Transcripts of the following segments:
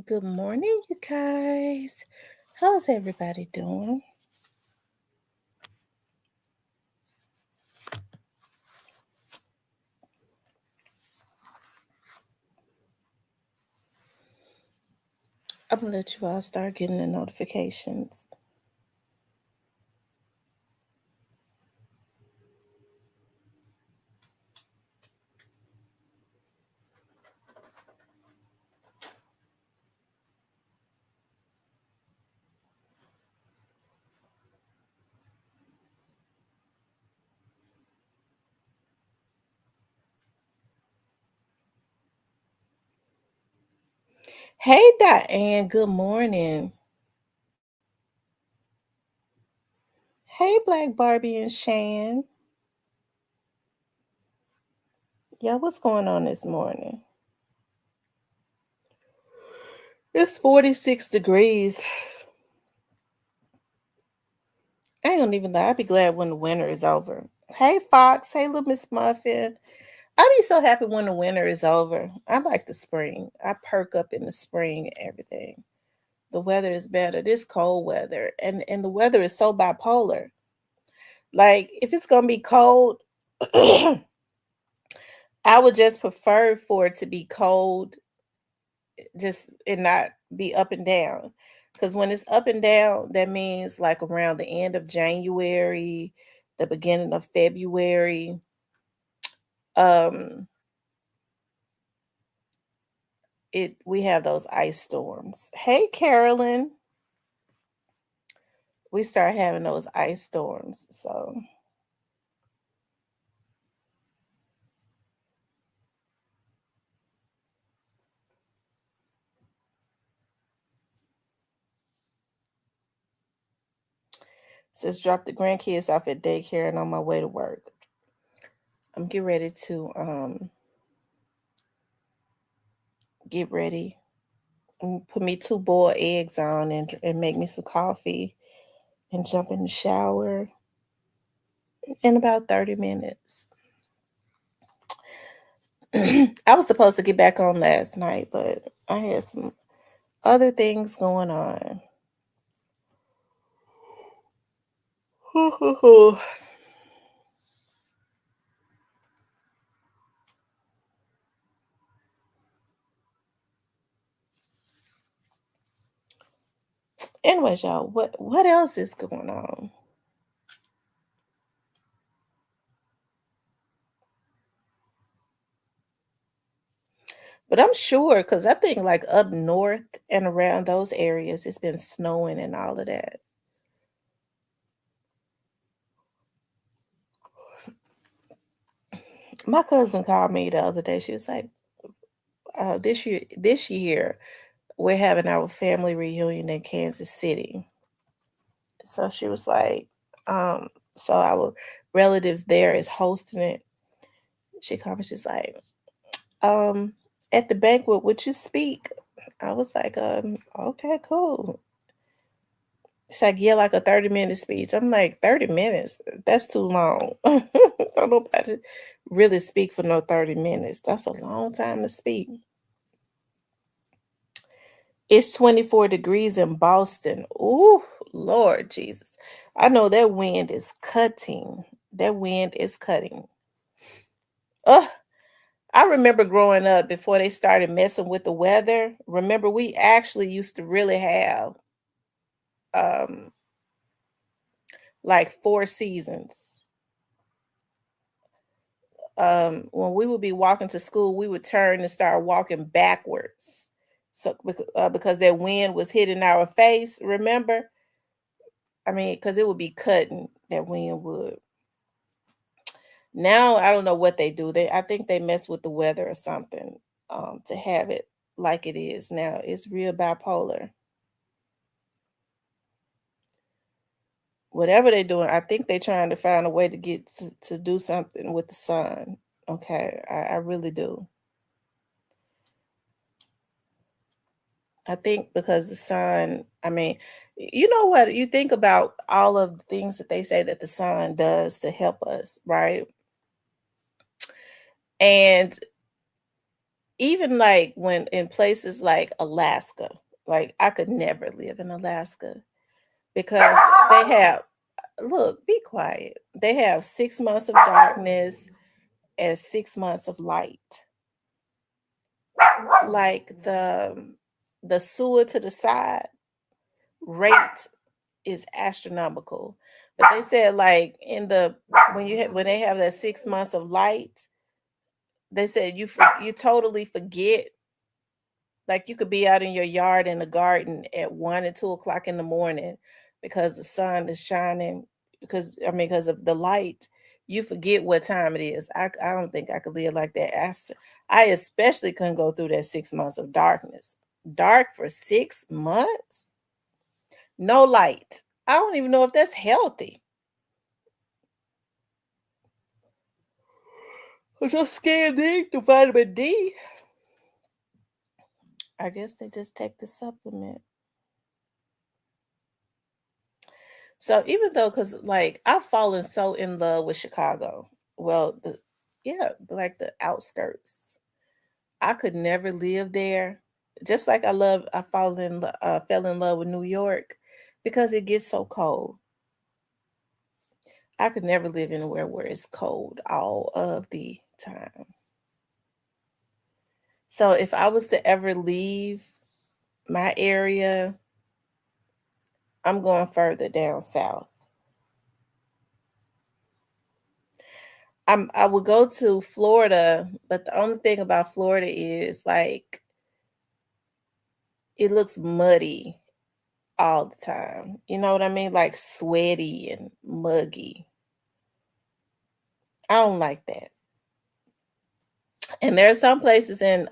Good morning, you guys. How's everybody doing? I'm gonna let you all start getting the notifications. Hey, Diane. Good morning. Hey, Black Barbie and Shan. Yeah, what's going on this morning? It's 46 degrees. I ain't gonna even lie. I'll be glad when the winter is over. Hey, Fox. Hey, little Miss Muffin. I be so happy when the winter is over. I like the spring. I perk up in the spring and everything. The weather is better. This cold weather, and the weather is so bipolar. Like if it's gonna be cold, I would just prefer for it to be cold, just and not be up and down. Because when it's up and down, that means like around the end of January, the beginning of February. Um, it we have those ice storms. Hey, Carolyn, we start having those ice storms. So just drop the grandkids off at daycare and on my way to work. I'm getting ready to get ready and put me two boiled eggs on and make me some coffee and jump in the shower in about 30 minutes. I was supposed to get back on last night, but I had some other things going on. Anyways, y'all, what else is going on? But I'm sure because I think like up north and around those areas, it's been snowing and all of that. My cousin called me the other day. She was like, this year, we're having our family reunion in Kansas City." So she was like, so our relatives there is hosting it. She called me, she's like, um, "At the banquet, would you speak?" I was like, okay, cool. She's like, "Yeah, like a 30-minute speech." I'm like, 30 minutes? That's too long. Don't nobody really speak for no 30 minutes. That's a long time to speak. It's 24 degrees in Boston. Ooh, Lord Jesus. I know that wind is cutting. That wind is cutting. Ugh. I remember growing up before they started messing with the weather. Remember, we actually used to really have um like four seasons. When we would be walking to school, we would turn and start walking backwards. So because that wind was hitting our face, remember? I mean, because it would be cutting that wind would. Now I don't know what they do. I think they mess with the weather or something to have it like it is now. It's real bipolar. Whatever they're doing, I think they're trying to find a way to get to do something with the sun. Okay, I really do. I think because the sun, I mean, you know what? You think about all of the things that they say that the sun does to help us, right? And Even like when in places like Alaska, like I could never live in Alaska because they have look, be quiet. They have 6 months of darkness and 6 months of light. Like the sewer to the side rate is astronomical. But they said like in the when they have that 6 months of light, they said you totally forget. Like you could be out in your yard in the garden at 1 and 2 o'clock in the morning because the sun is shining. Because I mean, because of the light, you forget what time it is. I don't think I could live like that. I especially couldn't go through that 6 months of darkness. Dark for 6 months, no light. I don't even know if that's healthy. I'm so scared to eat the vitamin D. I guess they just take the supplement. So even though, cause like I've fallen so in love with Chicago. Well, yeah, like the outskirts. I could never live there. Just like I fell in love with New York because it gets so cold. I could never live anywhere where it's cold all of the time. So if I was to ever leave my area, I'm going further down south. I would go to Florida, but the only thing about Florida is like it looks muddy all the time. You know what I mean? Like sweaty and muggy. I don't like that. And there are some places in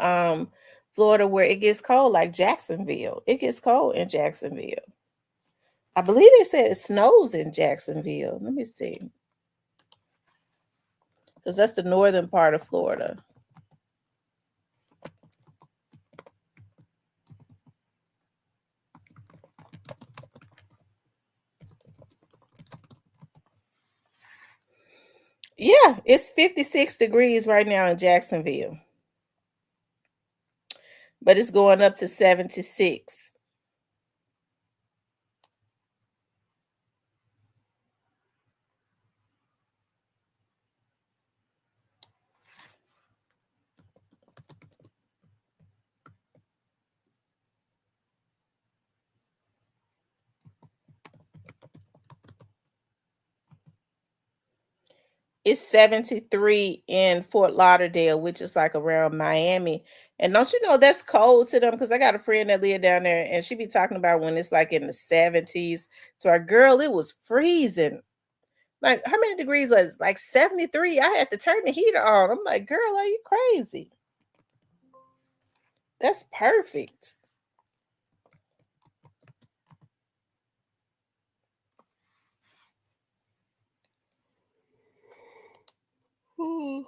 Florida where it gets cold, like Jacksonville. It gets cold in Jacksonville. I believe they said it snows in Jacksonville. Let me see. Because that's the northern part of Florida. Yeah, it's 56 degrees right now in Jacksonville, but it's going up to 76. It's 73 in Fort Lauderdale, which is like around Miami. And don't you know that's cold to them? Because I got a friend that lived down there and she be talking about when it's like in the 70s. So our girl, it was freezing. Like how many degrees was it? Like 73? I had to turn the heater on. I'm like, girl, are you crazy? That's perfect. Hmm.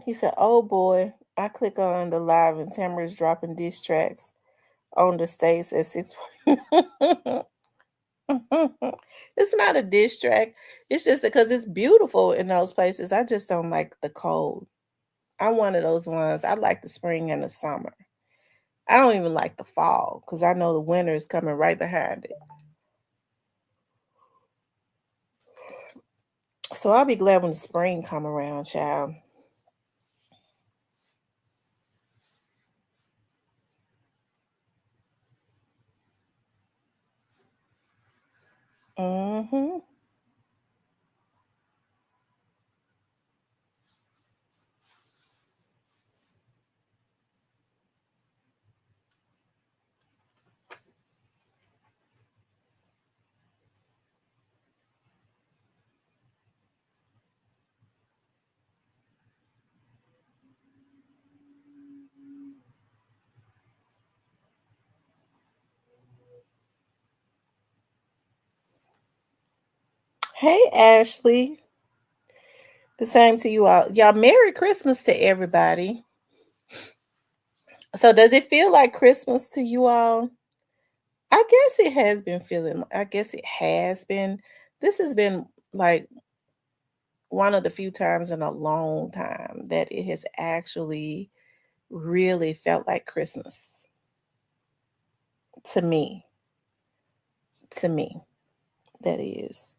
He said, "Oh boy." I click on the live and Tamara's dropping diss tracks on the stage at 6. It's not a diss track. It's just because it's beautiful in those places. I just don't like the cold. I'm one of those ones. I like the spring and the summer. I don't even like the fall because I know the winter is coming right behind it. So I'll be glad when the spring come around, child. Hmm. Hey, Ashley. The same to you all. Y'all, Merry Christmas to everybody. So, does it feel like Christmas to you all? I guess it has been feeling, I guess it has been. This has been like one of the few times in a long time that it has actually really felt like Christmas to me. To me, that is.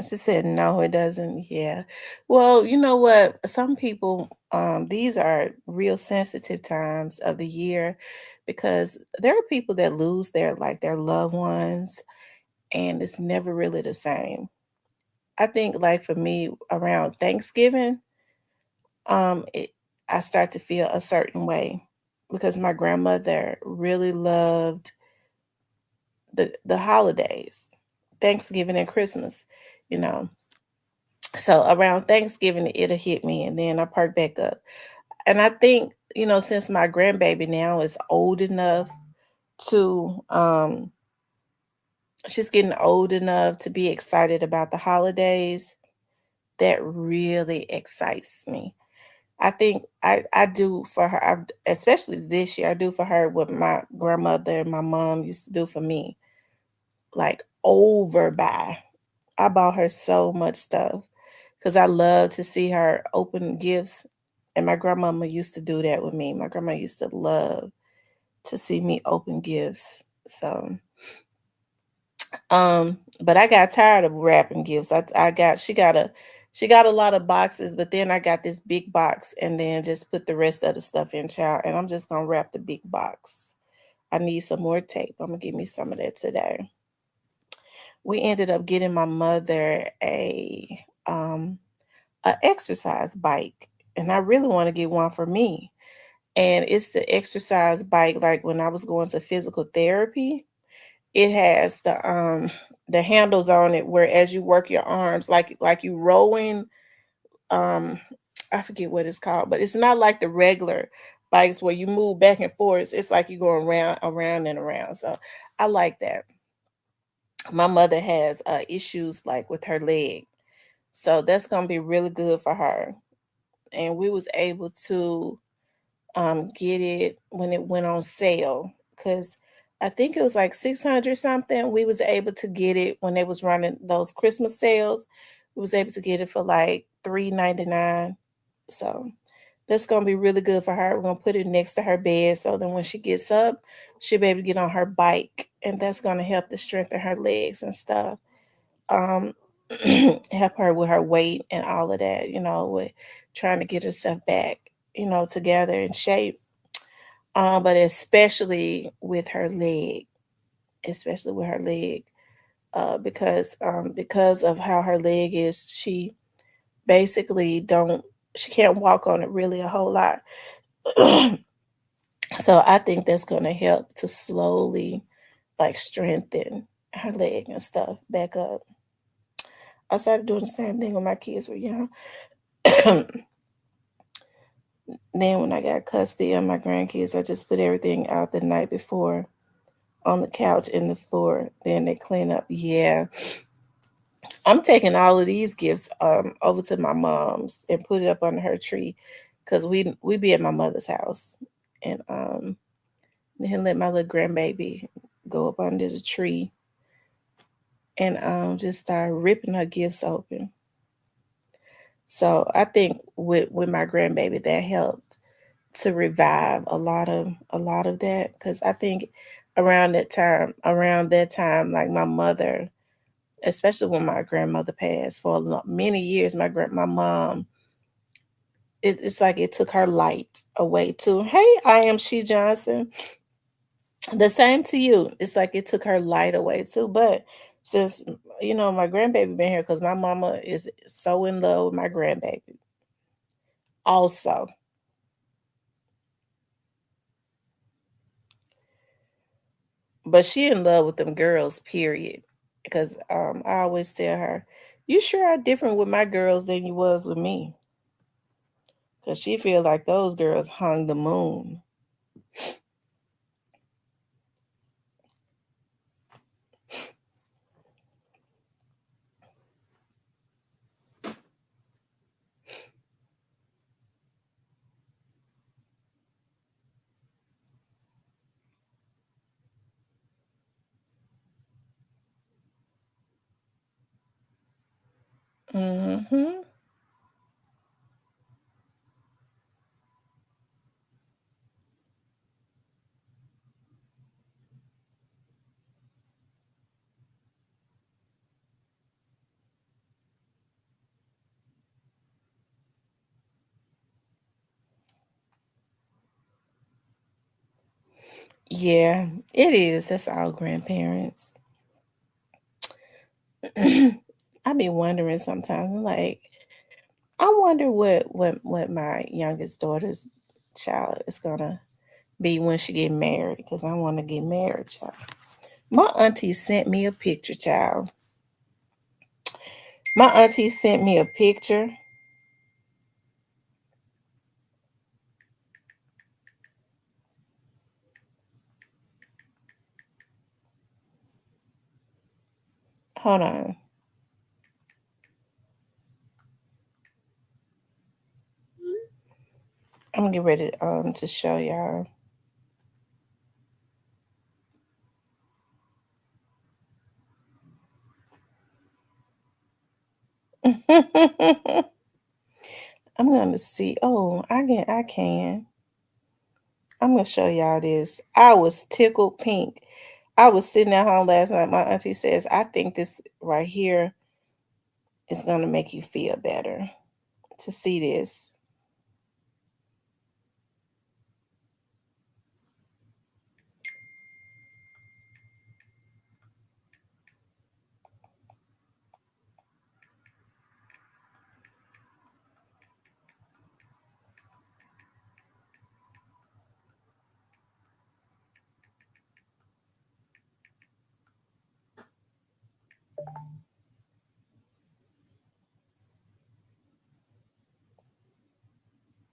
She said, no, it doesn't. Yeah. Well, you know what? Some people, these are real sensitive times of the year because there are people that lose their loved ones and it's never really the same. I think like for me around Thanksgiving, it I start to feel a certain way because my grandmother really loved the holidays, Thanksgiving and Christmas, you know. So around Thanksgiving, it'll hit me, and then I perk back up. And I think, since my grandbaby now is old enough to, she's getting old enough to be excited about the holidays, that really excites me. I think I do for her, especially this year, I do for her what my grandmother and my mom used to do for me, like overbuy. I bought her so much stuff because I love to see her open gifts. And my grandmama used to do that with me. My grandma used to love to see me open gifts. So, but I got tired of wrapping gifts. I got she got a lot of boxes, but then I got this big box and then just put the rest of the stuff in child. And I'm just gonna wrap the big box. I need some more tape. I'm gonna give me some of that today. We ended up getting my mother a exercise bike, and I really want to get one for me. And it's the exercise bike like when I was going to physical therapy. It has the handles on it where as you work your arms like you rowing, um I forget what it's called, but it's not like the regular bikes where you move back and forth. It's like you go around and around. So I like that. My mother has issues like with her leg. So that's gonna be really good for her. And we was able to get it when it went on sale because I think it was like 600 something. We was able to get it when they was running those Christmas sales. We was able to get it for like 3.99. So that's gonna be really good for her. We're gonna put it next to her bed so then when she gets up, she'll be able to get on her bike, and that's gonna help to strengthen her legs and stuff. Um, help her with her weight and all of that, with trying to get herself back, together in shape. But especially with her leg, because of how her leg is, basically don't she can't walk on it really a whole lot. So I think that's gonna help to slowly like strengthen her leg and stuff back up. I started doing the same thing when my kids were young. Then when I got custody of my grandkids, I just put everything out the night before on the couch and the floor. Then they clean up. Yeah. I'm taking all of these gifts over to my mom's and put it up under her tree because we be at my mother's house. And then let my little grandbaby go up under the tree and just start ripping her gifts open. So I think with my grandbaby that helped to revive a lot of that because I think around that time, like my mother, especially when my grandmother passed for many years, my mom, it's like it took her light away too. Hey, I am She Johnson. The same to you. It's like it took her light away too. But since My grandbaby been here because my mama is so in love with my grandbaby. Also, but she in love with them girls, period. Because I always tell her, "You sure are different with my girls than you was with me." Because she feel like those girls hung the moon. Hmm. Yeah, it is. That's all grandparents. I be wondering sometimes, like, I wonder what my youngest daughter's child is gonna be when she get married, because I want to get married, child. My auntie sent me a picture, child. My auntie sent me a picture. Hold on. I'm gonna get ready to show y'all. I'm gonna see. Oh, I can. I'm gonna show y'all this. I was tickled pink. I was sitting at home last night. My auntie says, I think this right here is gonna make you feel better to see this.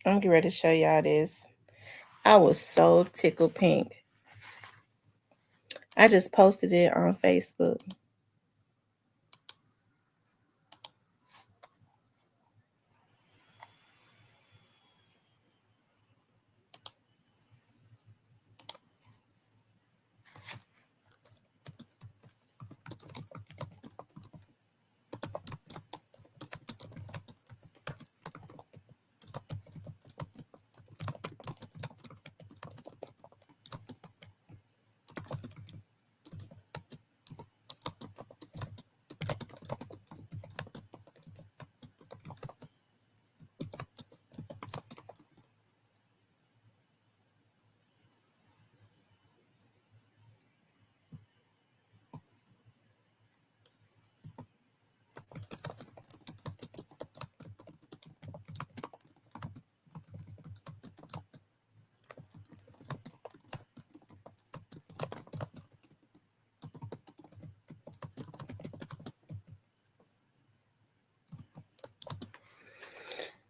I'm getting ready to show y'all this. I was so tickled pink. I just posted it on Facebook.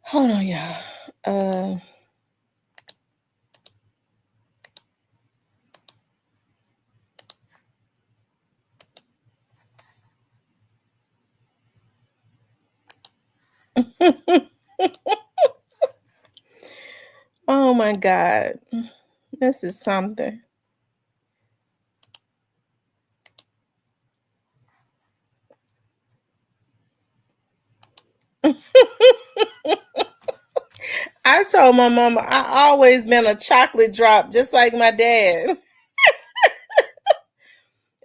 Hold on, y'all. Uh, oh my God. This is something. I told my mama I always been a chocolate drop, just like my dad.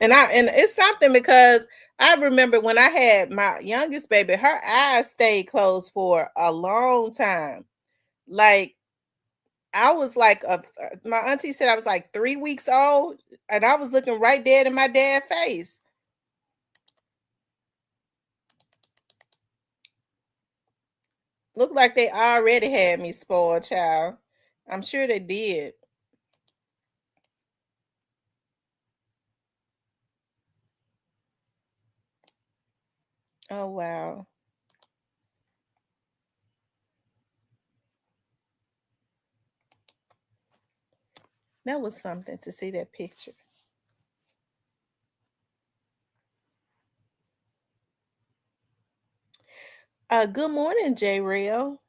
And it's something because I remember when I had my youngest baby, her eyes stayed closed for a long time. Like I was like my auntie said I was like 3 weeks old, and I was looking right dead in my dad's face. Look like they already had me spoiled, child. I'm sure they did. Oh, wow. That was something to see that picture. Good morning, J Real.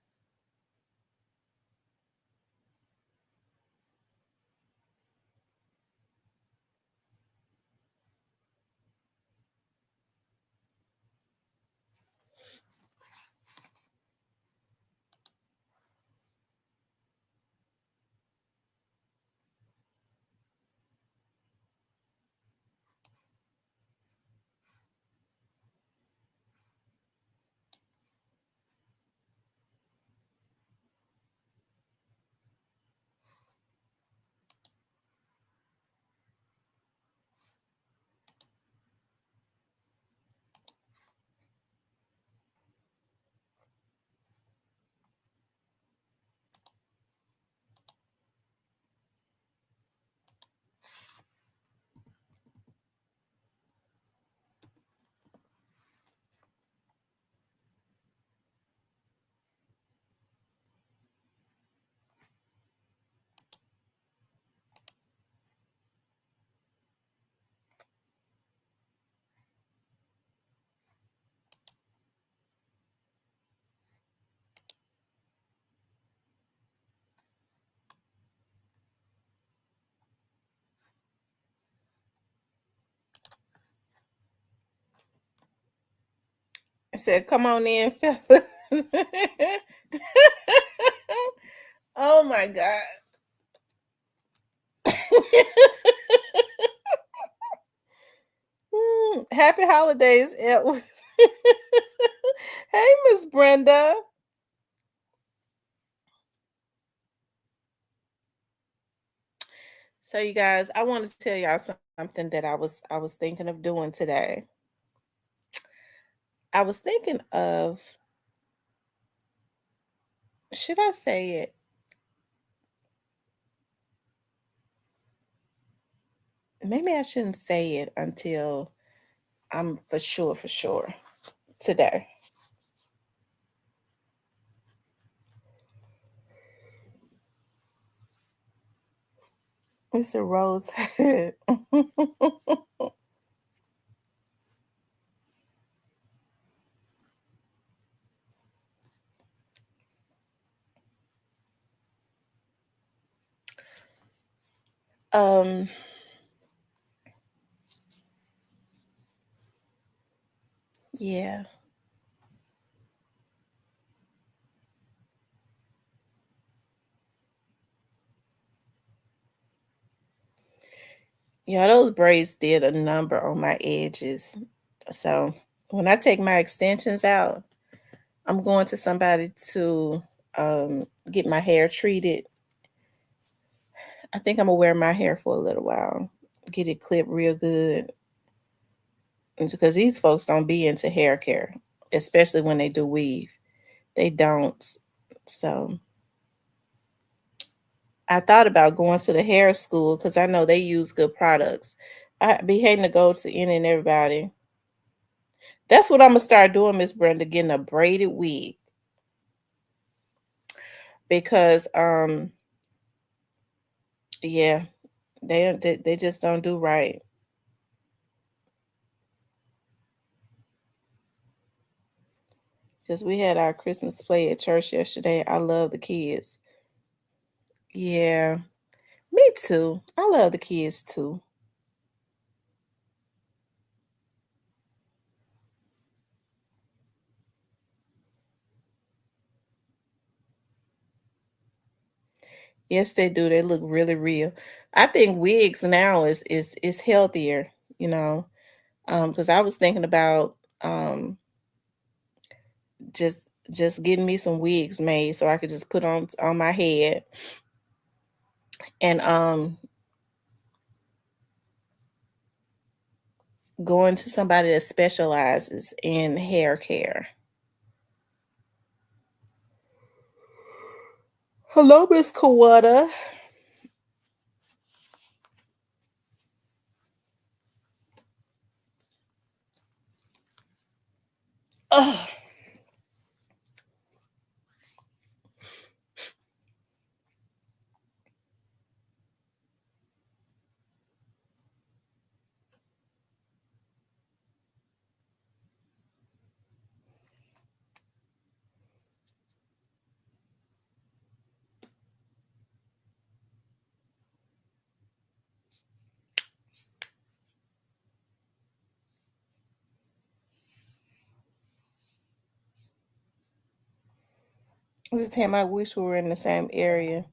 I said, come on in, fella. Oh my God. Happy holidays, Edward. Hey, Miss Brenda. So you guys, I want to tell y'all something that I was thinking of doing today. I was thinking of, should I say it? Maybe I shouldn't say it until I'm for sure today. It's a rose head. um yeah. Yeah, those braids did a number on my edges. So when I take my extensions out, I'm going to somebody to get my hair treated. I think I'm gonna wear my hair for a little while, get it clipped real good. Because these folks don't be into hair care, especially when they do weave. They don't. So I thought about going to the hair school because I know they use good products. I be hating to go to any and everybody. That's what I'm gonna start doing, Miss Brenda, getting a braided wig because yeah, they just don't do right. Since we had our Christmas play at church yesterday, I love the kids. Yeah, me too. I love the kids too. Yes, they do. They look really real. I think wigs now is healthier, you know. Because I was thinking about just getting me some wigs made so I could just put on my head and going to somebody that specializes in hair care. Hello, Miss Kawada. Ugh. This time I wish we were in the same area.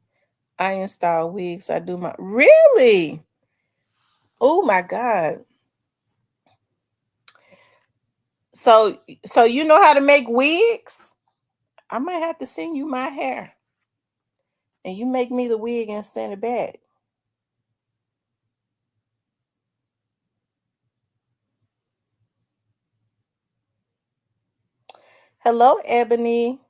I install wigs. I do my really. Oh my God. So you know how to make wigs? I might have to send you my hair and you make me the wig and send it back. Hello, Ebony.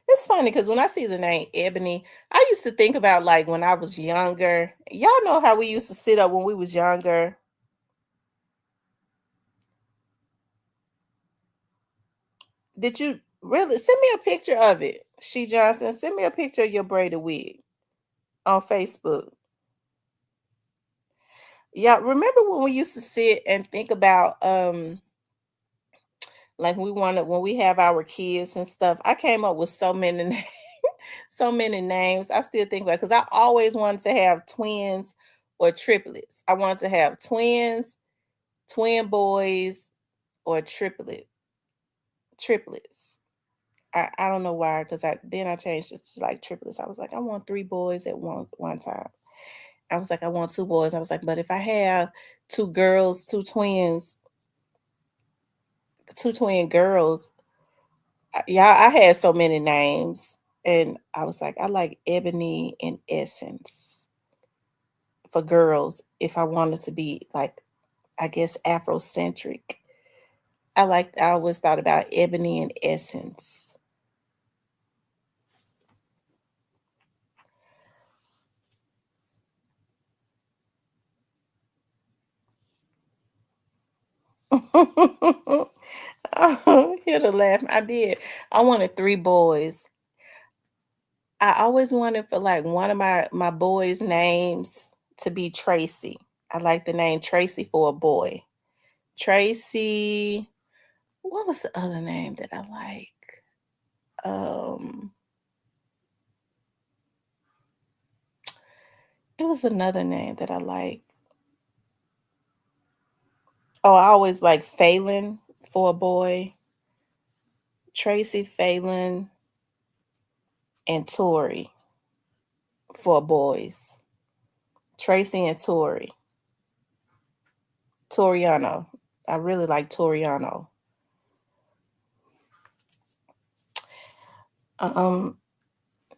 It's funny because when I see the name Ebony, I used to think about like when I was younger. Y'all know how we used to sit up when we was younger. Did you really send me a picture of it? She Johnson, send me a picture of your braided wig on Facebook. Yeah, remember when we used to sit and think about like we wanted when we have our kids and stuff. I came up with so many so many names. I still think about because I always wanted to have twins or triplets. I wanted to have twins, twin boys, or triplets. I don't know why, because I changed it to like triplets. I was like, I want three boys at one time. I was like, I want two boys. I was like, but if I have two girls, two twin girls, yeah, I had so many names. And I was like, I like Ebony and Essence for girls if I wanted to be like, I guess, Afrocentric. I always thought about Ebony and Essence. Oh, hear the laugh. I did. I wanted three boys. I always wanted for like one of my boys' names to be Tracy. I like the name Tracy for a boy. Tracy. What was the other name that I like? Um, it was another name that I like. Oh, I always like Phelan for a boy. Tracy Phelan and Tori for boys. Tracy and Tori. Toriano. I really like Toriano. Um,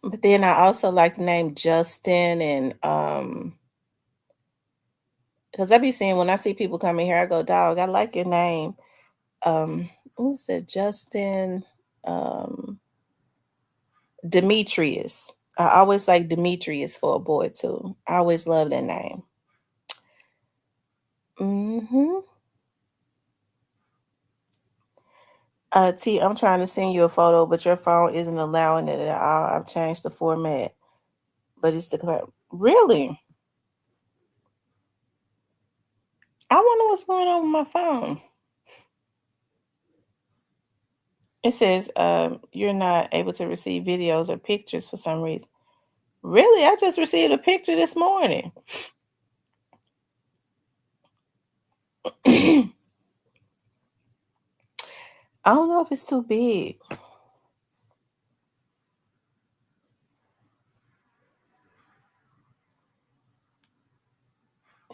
but then I also like the name Justin and because I be seeing when I see people coming here, I go, dog, I like your name. What was it? Justin Demetrius. I always like Demetrius for a boy too. I always love that name. Hmm. T, I'm trying to send you a photo, but your phone isn't allowing it at all. I've changed the format, but it's the really. I wonder what's going on with my phone. It says you're not able to receive videos or pictures for some reason. Really? I just received a picture this morning. I don't know if it's too big.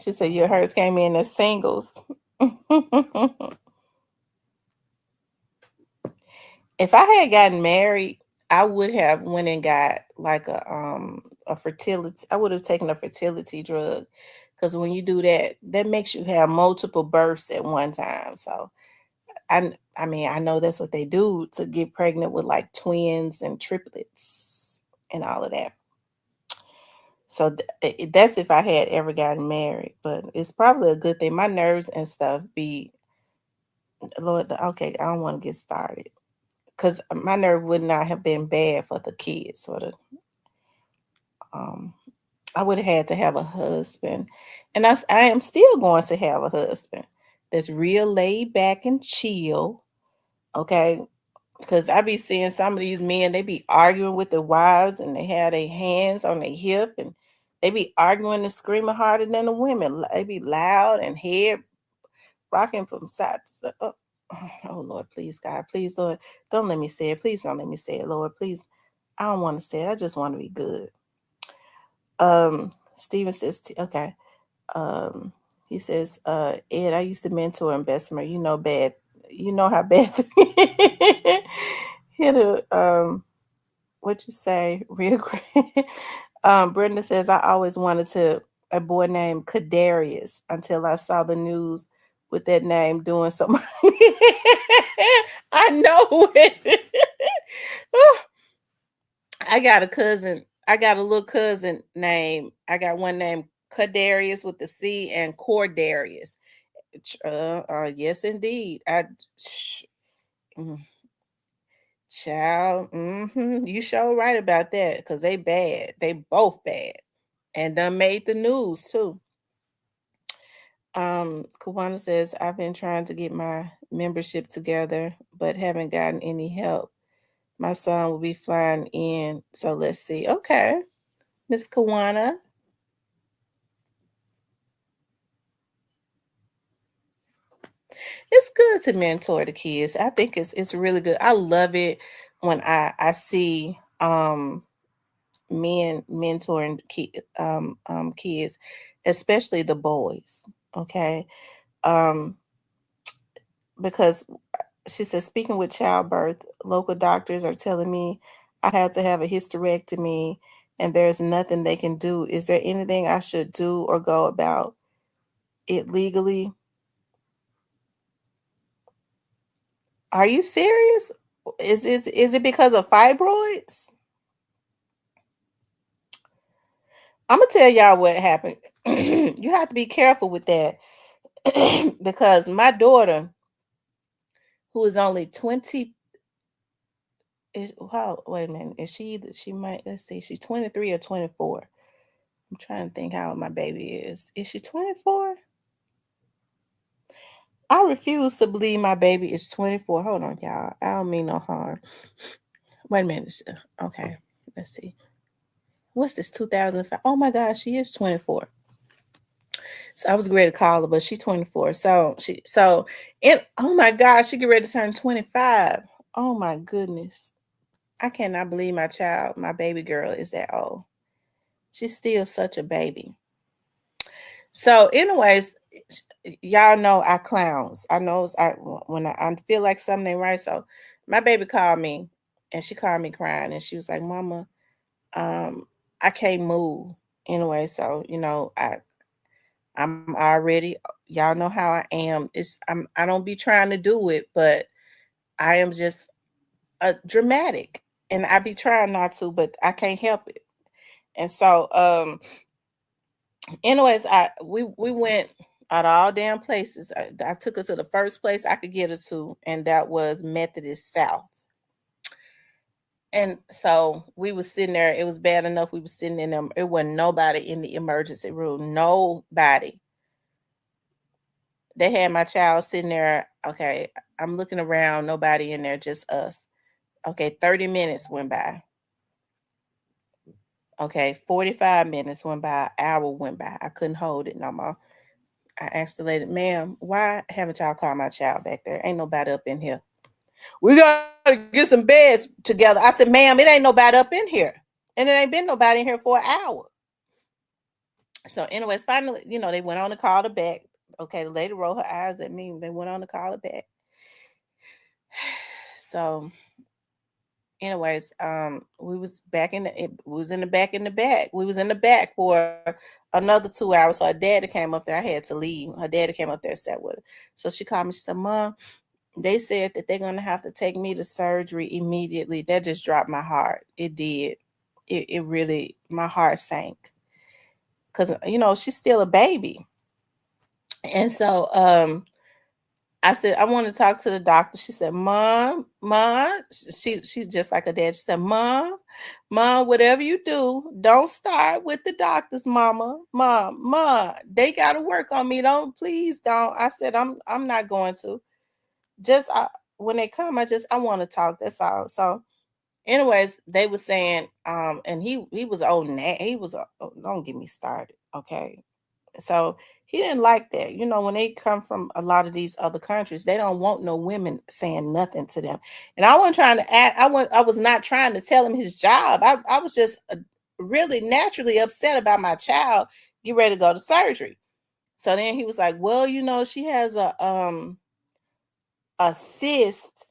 She said your hers came in as singles. If I had gotten married, I would have went and got like a fertility. I would have taken a fertility drug because when you do that, that makes you have multiple births at one time. So I mean, I know that's what they do to get pregnant with like twins and triplets and all of that. So that's if I had ever gotten married, but it's probably a good thing. My nerves and stuff be Lord. Okay, I don't want to get started because my nerve would not have been bad for the kids. Sort of, um, I would have had to have a husband, and I am still going to have a husband that's real laid back and chill. Okay, because I be seeing some of these men, they be arguing with their wives and they have their hands on their hip and they be arguing and screaming harder than the women. They be loud and head rocking from side to side. Oh, oh, Lord, please, God, please, Lord, don't let me say it. Please don't let me say it, Lord. Please. I don't want to say it. I just want to be good. Steven says, okay. Um, he says, Ed, I used to mentor in Bessemer. You know how bad hit a what you say, real quick. Brenda says, I always wanted to a boy named Kadarius until I saw the news with that name doing something. I know it. I got a cousin. I got a little cousin named. I got one named Kadarius with the C and Cordarius. Yes, indeed. Mm, child, you sure right about that because they bad. They both bad, and done made the news too. Kawana says I've been trying to get my membership together, but haven't gotten any help. My son will be flying in, so let's see. Okay, Miss Kawana, it's good to mentor the kids. I think it's really good. I love it when I see men mentoring kids, especially the boys. Okay, um, because she says, speaking with childbirth, local doctors are telling me I had to have a hysterectomy, and there's nothing they can do. Is there anything I should do or go about it legally? Are you serious? Is it because of fibroids? I'm gonna tell y'all what happened. You have to be careful with that because my daughter, who is only 20, is wow, wait a minute. Is she might let's see, she's 23 or 24. I'm trying to think how old my baby is. Is she 24? I refuse to believe my baby is 24. Hold on, y'all. I don't mean no harm. Wait a minute. Okay, let's see. What's this 2005? Oh my gosh, she is 24. So I was ready to call her, but she's 24. Oh my gosh, she get ready to turn 25. Oh my goodness. I cannot believe my child, my baby girl is that old. She's still such a baby. So, anyways, y'all know I clowns. I know when I feel like something ain't right. So, my baby called me, and she called me crying, and she was like, "Mama, I can't move." Anyway, so I'm already. Y'all know how I am. I don't be trying to do it, but I am just dramatic, and I be trying not to, but I can't help it. And so, anyways, we went out of all damn places. I took her to the first place I could get her to, and that was Methodist South. And so we was sitting there. It was bad enough we was sitting in them. It wasn't nobody in the emergency room. Nobody. They had my child sitting there. Okay, I'm looking around. Nobody in there. Just us. Okay, 30 minutes went by. Okay, 45 minutes went by. Hour went by. I couldn't hold it no more. I asked the lady, ma'am, why haven't y'all called my child back there? Ain't nobody up in here. We gotta get some beds together. I said, ma'am, it ain't nobody up in here. And it ain't been nobody in here for an hour. So, anyways, finally, they went on to call her back. Okay, the lady rolled her eyes at me. They went on to call her back. So, anyways, we was back we was in the back We was in the back for another 2 hours. So her daddy came up there. I had to leave. Her daddy came up there and sat with her. So she called me. She said, Mom, They said that they're gonna have to take me to surgery immediately. That just dropped my heart. It did. It really, my heart sank because she's still a baby. And so I said, I want to talk to the doctor. She said, Mom, she just like a dad. She said, Mom, whatever you do, don't start with the doctors, Mom, they gotta work on me. Please don't. I said, I'm not going to. Just when they come, I want to talk. That's all. So anyways, they were saying, and he was old he was don't get me started, okay? So he didn't like that. When they come from a lot of these other countries, they don't want no women saying nothing to them. And I wasn't trying to act, I was not trying to tell him his job. I was just really naturally upset about my child get ready to go to surgery. So then he was like, well, she has a cyst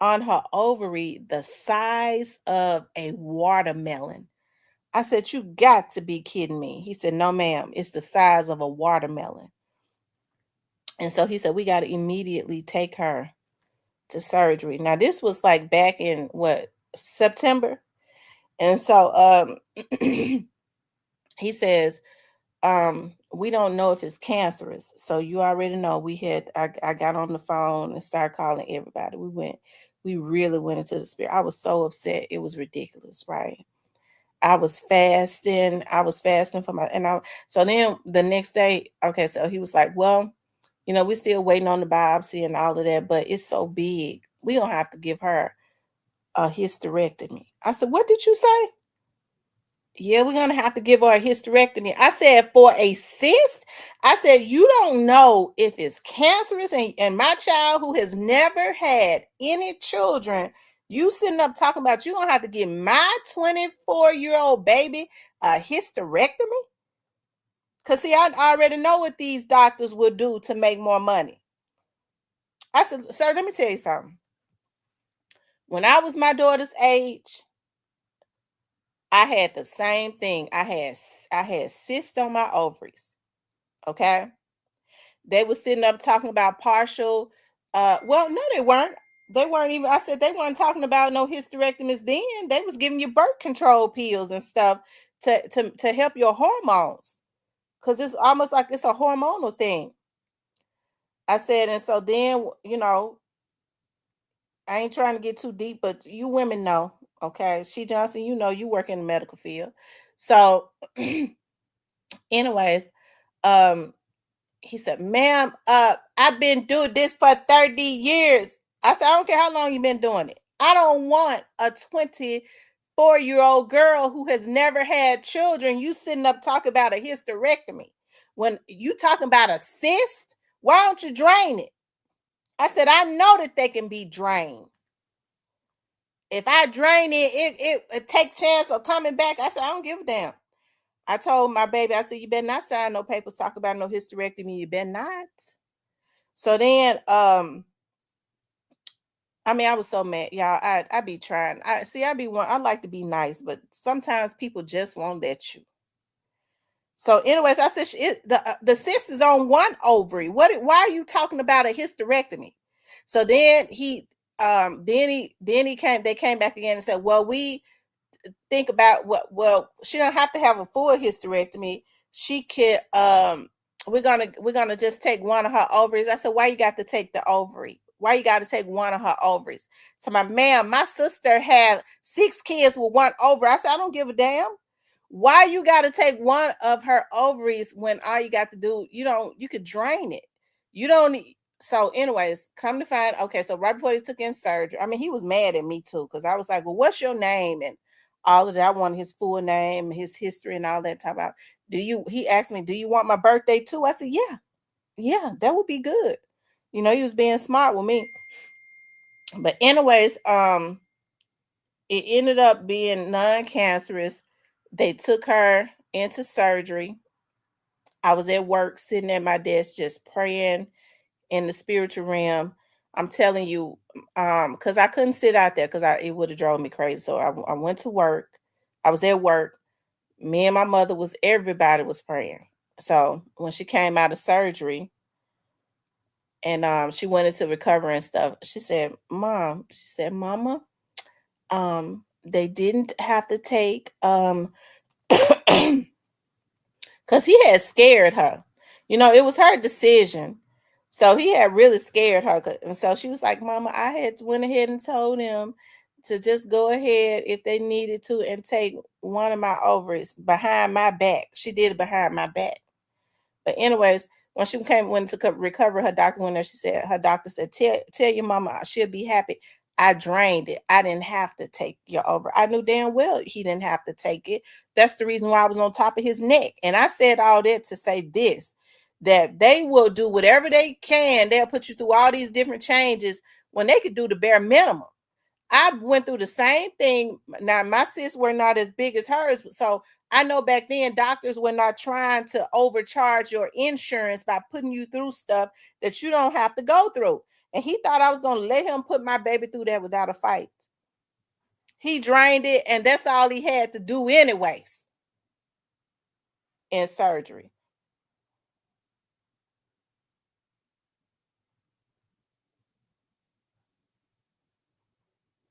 on her ovary the size of a watermelon. I said, you got to be kidding me. He said, no, ma'am, it's the size of a watermelon. And so he said, we got to immediately take her to surgery. Now, this was like back in what, September? And so he says, we don't know if it's cancerous. So you already know I got on the phone and started calling everybody. We really went into the spirit. I was so upset. It was ridiculous, right? I was fasting for so then the next day, okay, so he was like, well, we're still waiting on the biopsy and all of that, but it's so big. We don't have to give her a hysterectomy. I said, what did you say? Yeah, we're gonna have to give her a hysterectomy. I said, for a cyst. I said, you don't know if it's cancerous, and my child who has never had any children, you sitting up talking about you gonna have to give my 24-year-old baby a hysterectomy. Because see, I already know what these doctors will do to make more money. I said, sir, let me tell you something. When I was my daughter's age, I had the same thing. I had cysts on my ovaries. Okay. They were sitting up talking about partial. Well, no, they weren't. They weren't even. I said they weren't talking about no hysterectomies then. They was giving you birth control pills and stuff to help your hormones, because it's almost like it's a hormonal thing. I said, and so then I ain't trying to get too deep, but you women know, okay? She Johnson, you work in the medical field. So, anyways, um, he said, ma'am, I've been doing this for 30 years. I said, I don't care how long you've been doing it. I don't want a 24-year-old girl who has never had children. You sitting up talking about a hysterectomy. When you talking about a cyst, why don't you drain it? I said, I know that they can be drained. If I drain it, it take chance of coming back. I said, I don't give a damn. I told my baby, I said, you better not sign no papers talk about no hysterectomy. You better not. So then, I mean, I was so mad, y'all. I be trying. I like to be nice, but sometimes people just won't let you. So, anyways, I said the cyst is on one ovary. Why are you talking about a hysterectomy? So then they came back again and said, well, we think about well, she don't have to have a full hysterectomy. She could we're gonna just take one of her ovaries. I said, why you got to take the ovary? Why you got to take one of her ovaries? So my sister had 6 kids with one ovary. I said, I don't give a damn. Why you got to take one of her ovaries when all you got to do, you could drain it. You don't need. So anyways, come to find, okay, so right before they took in surgery, I mean, he was mad at me too, because I was like, well, what's your name? And all of that. I wanted his full name, his history, and all that. Talk about, he asked me, do you want my birthday too? I said, yeah, that would be good. He was being smart with me. But anyways, it ended up being non-cancerous. They took her into surgery. I was at work sitting at my desk just praying in the spiritual realm. I'm telling you, because I couldn't sit out there because it would have drove me crazy. So I went to work. I was at work. Me and my mother everybody was praying. So when she came out of surgery, and she went into recovery and stuff. She said, Mama, they didn't have to take because he had scared her. It was her decision. So he had really scared her. And so she was like, Mama, I had went ahead and told him to just go ahead if they needed to and take one of my ovaries behind my back. She did it behind my back. But anyways, when she went to recover, her doctor went there. She said her doctor said, "Tell your mama she'll be happy. I drained it. I didn't have to take your over. I knew damn well he didn't have to take it. That's the reason why I was on top of his neck." And I said all that to say this: that they will do whatever they can. They'll put you through all these different changes when they could do the bare minimum. I went through the same thing. Now my cysts were not as big as hers, so I know back then doctors were not trying to overcharge your insurance by putting you through stuff that you don't have to go through. And he thought I was going to let him put my baby through that without a fight. He drained it, and that's all he had to do, anyways, in surgery.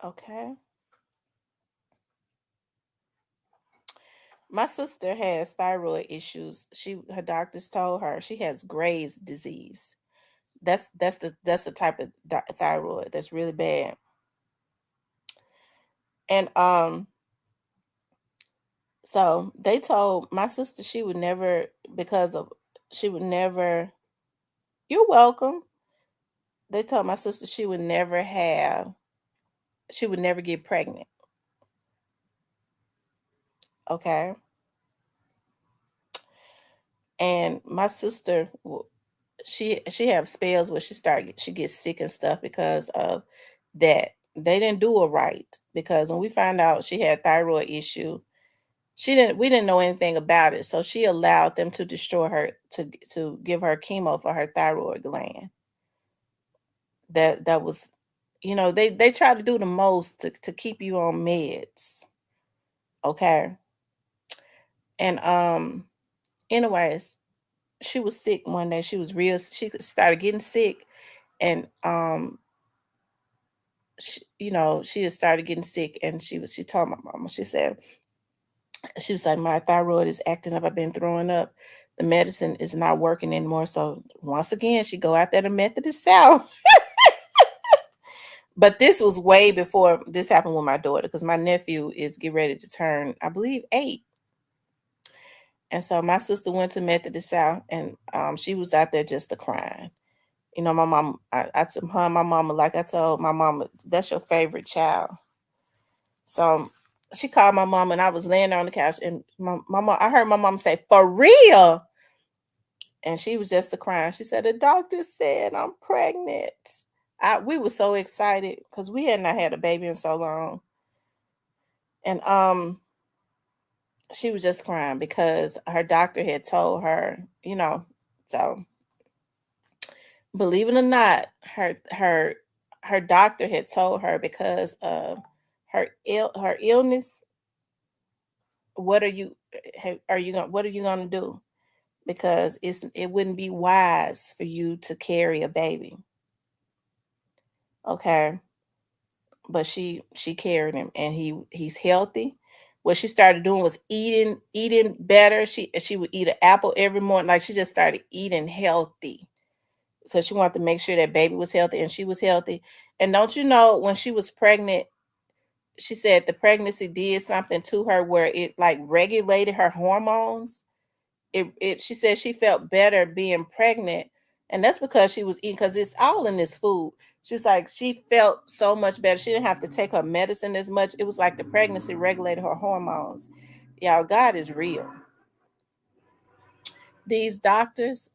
Okay. My sister has thyroid issues. Her doctors told her she has Graves' disease. That's the type of thyroid that's really bad. And so they told my sister she would never because of she would never you're welcome. They told my sister she would never get pregnant. Okay. And my sister she have spells where she gets sick and stuff because of that. They didn't do her right because when we found out she had thyroid issue, we didn't know anything about it. So she allowed them to destroy her to give her chemo for her thyroid gland. That was they try to do the most to keep you on meds. Okay. And anyways, she was sick one day. She started getting sick, and she had started getting sick, and she told my mama, she was like, my thyroid is acting up. I've been throwing up. The medicine is not working anymore. So once again, she go out there to Methodist South. But this was way before this happened with my daughter because my nephew is getting ready to turn, I believe, 8. And so my sister went to Methodist South, and she was out there just a crying. My mom, I told her, my mama, like I told my mama, that's your favorite child. So she called my mom, and I was laying on the couch, and my mom, I heard my mom say, "For real?" And she was just a crying. She said, "The doctor said I'm pregnant." We were so excited because we had not had a baby in so long. And she was just crying because her doctor had told her. So believe it or not, her doctor had told her because of her illness, what are you what are you going to do? Because it wouldn't be wise for you to carry a baby. Okay. But she carried him, and he's healthy. What she started doing was eating better. She would eat an apple every morning. Like, she just started eating healthy because she wanted to make sure that baby was healthy and she was healthy. And don't you know, when she was pregnant, she said the pregnancy did something to her where it like regulated her hormones. She said she felt better being pregnant, and that's because she was eating, because it's all in this food. She was like, she felt so much better. She didn't have to take her medicine as much. It was like the pregnancy regulated her hormones. Y'all, God is real. These doctors,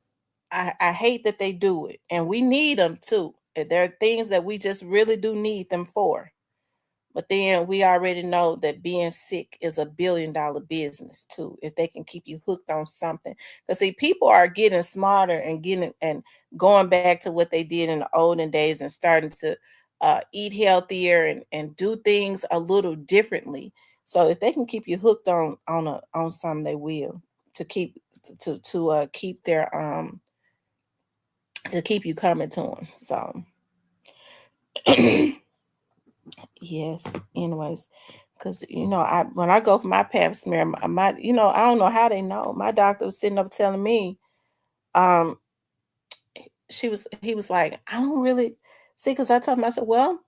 I hate that they do it, and we need them too. There are things that we just really do need them for. But then we already know that being sick is a $1 billion business too, if they can keep you hooked on something. Because see, people are getting smarter and getting and going back to what they did in the olden days and starting to eat healthier and do things a little differently. So if they can keep you hooked on something, they will to keep their to keep you coming to him. So yes, anyways, because I when I go for my pap smear, I don't know how they know. My doctor was sitting up telling me, um, he was like, I don't really see, because I told him, I said, well,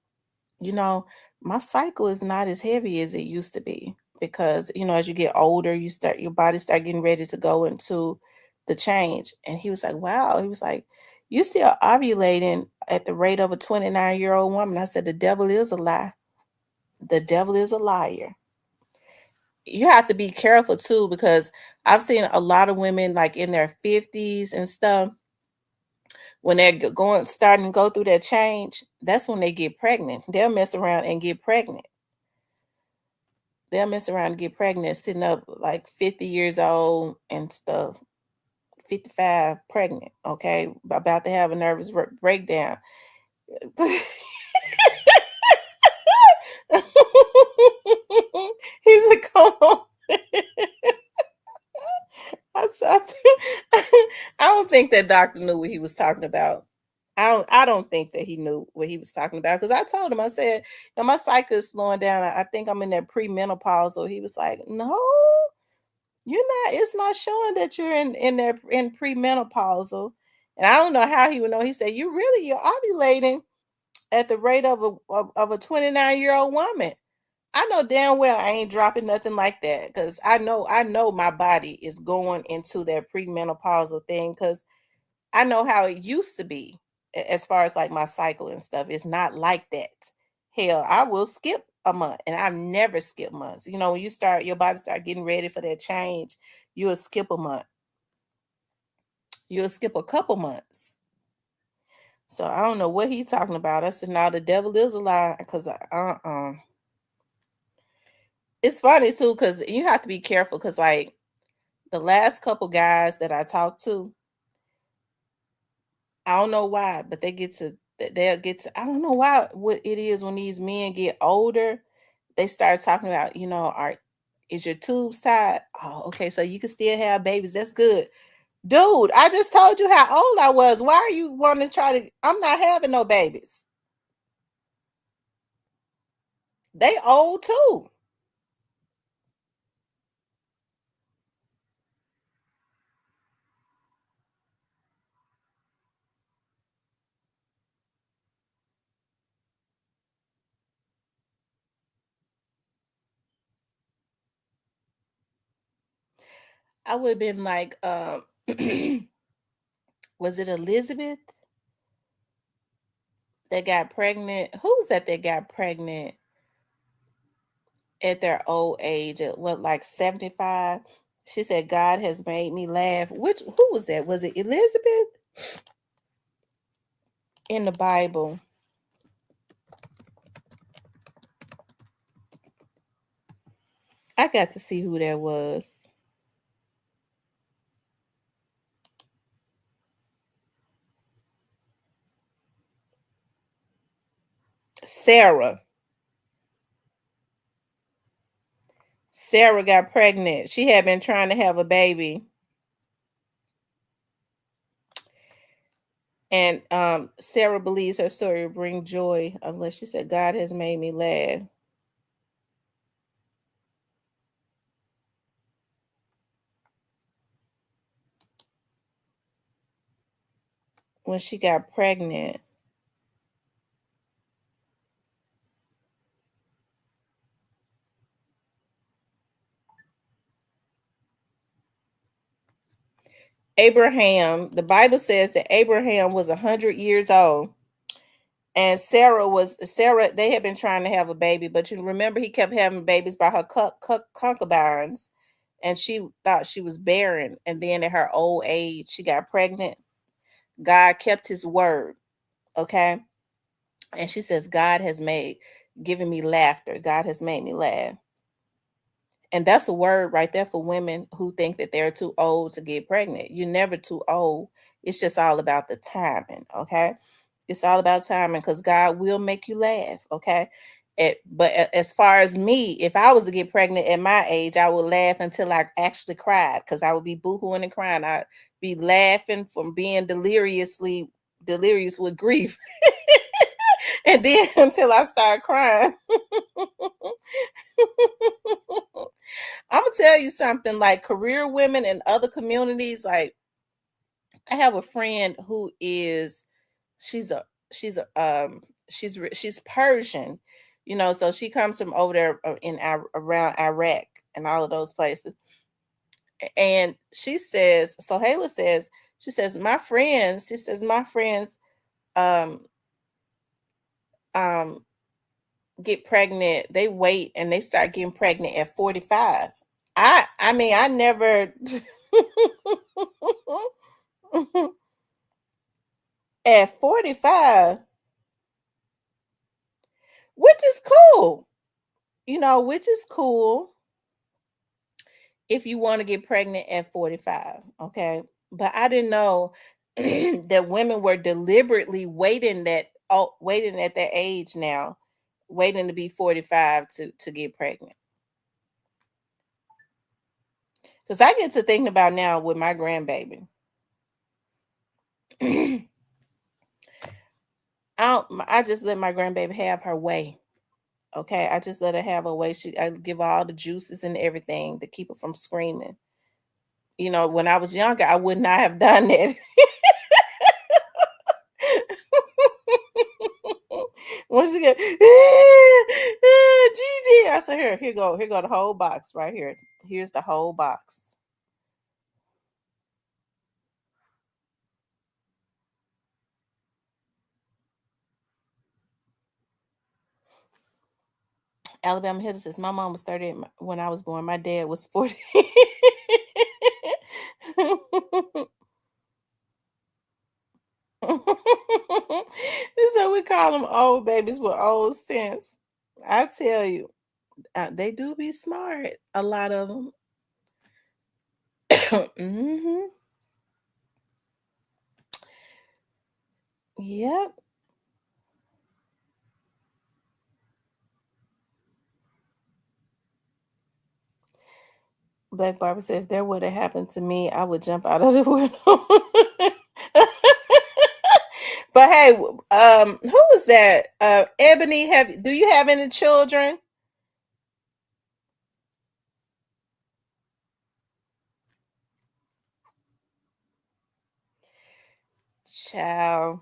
you know, my cycle is not as heavy as it used to be, because as you get older, your body start getting ready to go into the change. And he was like, wow. He was like, you still ovulating at the rate of a 29-year-old woman. I said, the devil is a lie. The devil is a liar. You have to be careful too, because I've seen a lot of women like in their 50s and stuff, when they're going starting to go through that change, that's when they get pregnant. They'll mess around and get pregnant. They'll mess around and get pregnant, sitting up like 50 years old and stuff, 55 pregnant, okay? About to have a nervous breakdown. He's a come on. I don't think that doctor knew what he was talking about. I don't think that he knew what he was talking about, because I told him, I said, my cycle is slowing down. I think I'm in that premenopause. So he was like, no, you're not. It's not showing that you're in there in premenopausal. And I don't know how he would know. He said, you're ovulating at the rate of a 29-year-old woman. I know damn well I ain't dropping nothing like that, because I know my body is going into that premenopausal thing, because I know how it used to be, as far as like my cycle and stuff. It's not like that. Hell, I will skip a month, and I've never skipped months. When your body start getting ready for that change, you'll skip a month. You'll skip a couple months. So I don't know what he's talking about. I said, no, the devil is a lie, because it's funny too, because you have to be careful, because like the last couple guys that I talked to, I don't know why, but they'll get to, I don't know why, what it is when these men get older, they start talking about, is your tubes tied? Oh, okay, so you can still have babies. That's good. Dude, I just told you how old I was. Why are you wanting to try to? I'm not having no babies. They old too. I would have been like, was it Elizabeth that got pregnant? Who was that got pregnant at their old age, at what, like 75? She said, God has made me laugh. Who was that? Was it Elizabeth in the Bible? I got to see who that was. Sarah. Sarah got pregnant. She had been trying to have a baby. And Sarah believes her story will bring joy, unless she said, God has made me laugh. When she got pregnant, the Bible says that Abraham was 100 years old. And Sarah, they had been trying to have a baby, but you remember he kept having babies by her concubines, and she thought she was barren. And then at her old age, she got pregnant. God kept his word. Okay. And she says, given me laughter. God has made me laugh. And that's a word right there for women who think that they're too old to get pregnant. You're never too old. It's just all about the timing. Okay. It's all about timing, because God will make you laugh. Okay. As far as me, if I was to get pregnant at my age, I would laugh until I actually cried, because I would be boohooing and crying. I'd be laughing from being deliriously delirious with grief. And then until I start crying. I'm gonna tell you something, like career women in other communities, like I have a friend who is she's a she's a she's Persian, so she comes from over there around Iraq and all of those places. And she says, so Hayla says, my friends um um get pregnant, they wait and they start getting pregnant at 45. I mean, I never at 45, which is cool. Which is cool if you want to get pregnant at 45, okay? But I didn't know that women were deliberately waiting at that age now, waiting to be 45 to get pregnant. Cuz I get to thinking about now with my grandbaby. I just let my grandbaby have her way. Okay, I just let her have her way. I give her all the juices and everything to keep her from screaming. When I was younger, I would not have done that. Once you get Gigi, I said, here go the whole box right here. Here's the whole box. Alabama Hill says my mom was 30 when I was born. My dad was 40. So we call them old babies with old sense. I tell you, they do be smart. A lot of them. Hmm. Yep. Black Barbara said, if that would have happened to me, I would jump out of the window. But hey, who is that? Ebony, do you have any children? Child,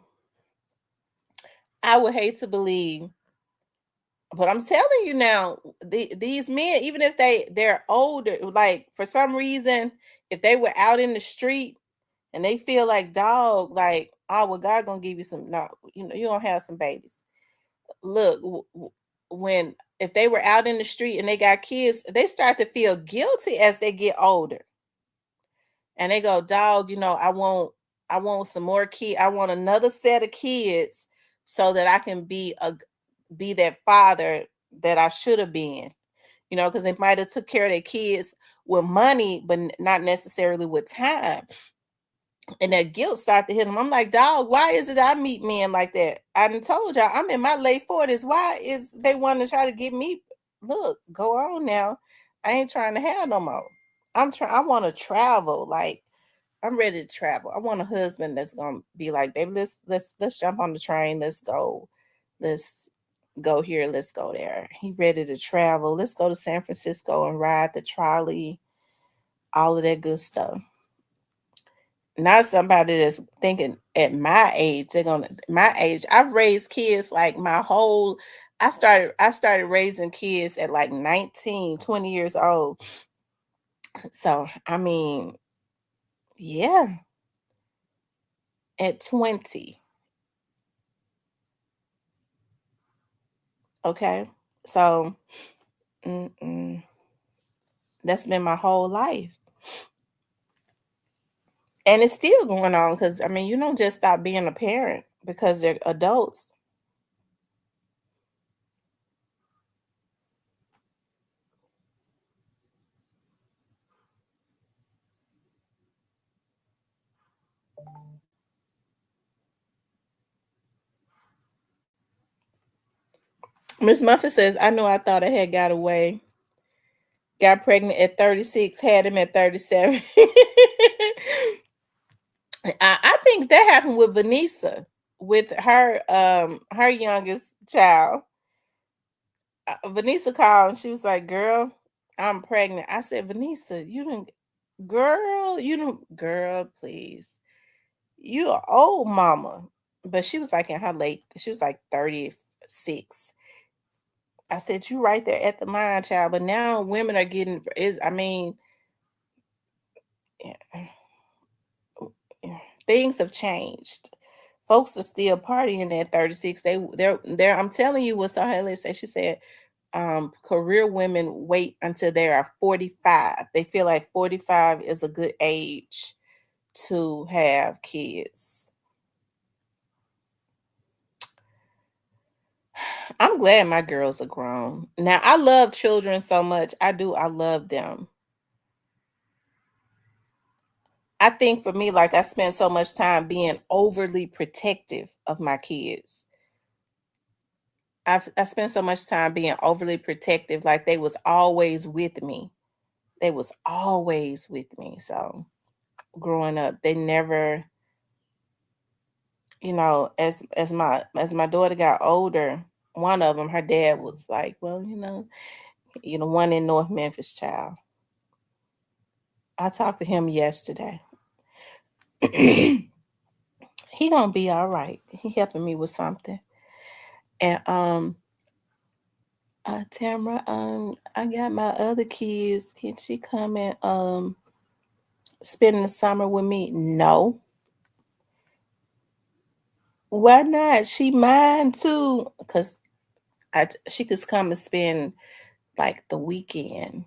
I would hate to believe, but I'm telling you now, these men, even if they're older, like for some reason, if they were out in the street and they feel like dog, like, oh well, God gonna give you some. No, you don't have some babies. Look, when if they were out in the street and they got kids, they start to feel guilty as they get older, and they go, dog, I want some more kid. I want another set of kids so that I can be that father that I should have been. Because they might have took care of their kids with money, but not necessarily with time. And that guilt started to hit them. I'm like, dog, why is it I meet men like that? I done told y'all I'm in my late 40s. Why is they want to try to get me? Look, go on now. I ain't trying to have no more. I want to travel. Like, I'm ready to travel. I want a husband that's gonna be like, baby, let's jump on the train. Let's go. Let's go here. Let's go there. He ready to travel. Let's go to San Francisco and ride the trolley. All of that good stuff. Not somebody that's thinking at my age, they're gonna my age. I've raised kids like my whole I started raising kids at like 19, 20 years old. So I mean, yeah, at 20. Okay. So that's been my whole life. And it's still going on because I mean, you don't just stop being a parent because they're adults. Miss Muffin says, I know I thought I had got away. Got pregnant at 36, had him at 37. I think that happened with Vanessa. with her youngest child. Vanessa called and she was like, "Girl, I'm pregnant." I said, "Vanessa, you didn't, girl, you don't, girl, please, you are old mama." But she was like in her late, she was like 36. I said, "You right there at the line, child." But now women are getting is, I mean, yeah, yeah, things have changed. Folks are still partying at 36. They're I'm telling you what Sahela said. She said career women wait until they are 45. They feel like 45 is a good age to have kids. I'm glad my girls are grown. Now I love children so much. I do. I love them. I think for me, like I spent so much time being overly protective of my kids. I spent so much time being overly protective, like they was always with me. They was always with me. So growing up, they never, as my daughter got older, one of them, her dad was like, "Well, one in North Memphis, child." I talked to him yesterday. He gonna be all right. He helping me with something. And Tamara, I got my other kids. Can she come and spend the summer with me? No. Why not? She mine too. Cause she could come and spend like the weekend,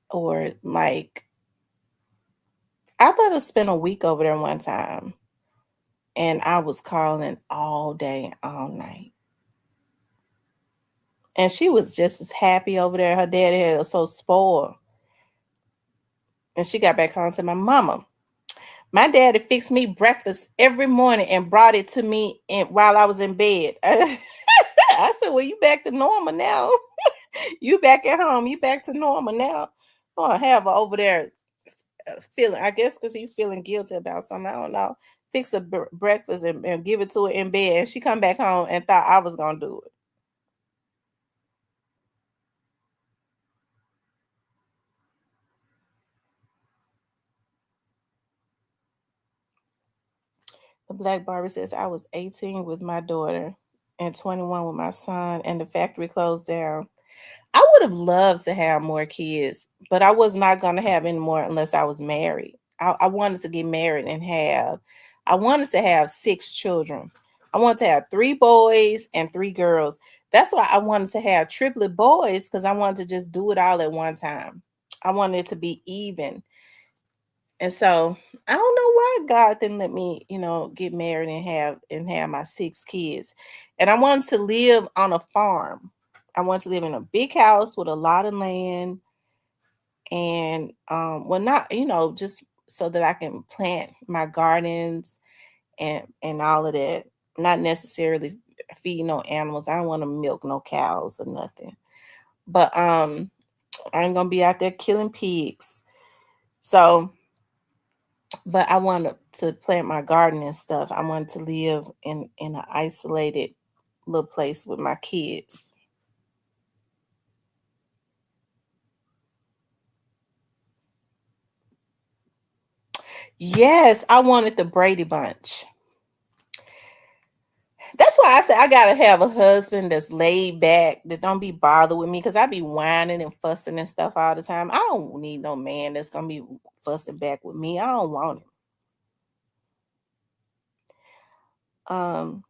or like I let her spend a week over there one time, and I was calling all day, all night. And she was just as happy over there. Her daddy had her so spoiled. And she got back home to my mama. My daddy fixed me breakfast every morning and brought it to me while I was in bed. I said, "Well, you back to normal now. You back at home. You back to normal now." Oh, I have her over there feeling, I guess, because he's feeling guilty about something. I don't know. Fix a breakfast and give it to her in bed. And she come back home and thought I was going to do it. The Black Barber says, "I was 18 with my daughter and 21 with my son, and the factory closed down. I would have loved to have more kids, but I was not going to have any more unless I was married. I wanted to get married and I wanted to have six children. I wanted to have three boys and three girls. That's why I wanted to have triplet boys, because I wanted to just do it all at one time. I wanted it to be even. And so I don't know why God didn't let me, get married and have my six kids. And I wanted to live on a farm. I wanted to live in a big house with a lot of land, and well, not, just so that I can plant my gardens and all of that. Not necessarily feed no animals. I don't want to milk no cows or nothing. But I ain't gonna be out there killing pigs. So, but I wanted to plant my garden and stuff. I wanted to live in an isolated little place with my kids. Yes, I wanted the Brady Bunch. That's why I said I gotta have a husband that's laid back, that don't be bothered with me, because I be whining and fussing and stuff all the time. I don't need no man that's gonna be fussing back with me. I don't want it. Um,